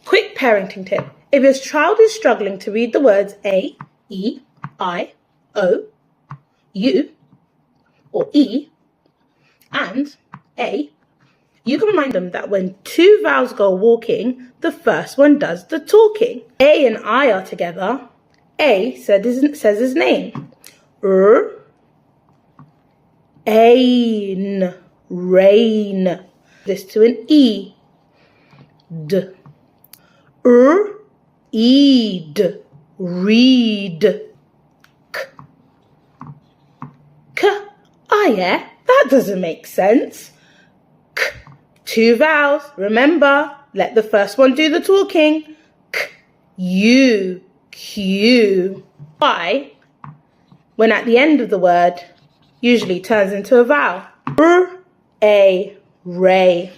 Quick parenting tip. If your child is struggling to read the words A, E, I, O, U, or E, and A, you can remind them that when two vowels go walking, the first one does the talking. A and I are together. A says his name. Ain, rain. This to an E. D. Eid, read. K. Oh yeah, that doesn't make sense. K. Two vowels. Remember, let the first one do the talking. K. U, Q. Y, when at the end of the word, usually turns into a vowel. R, A, ray.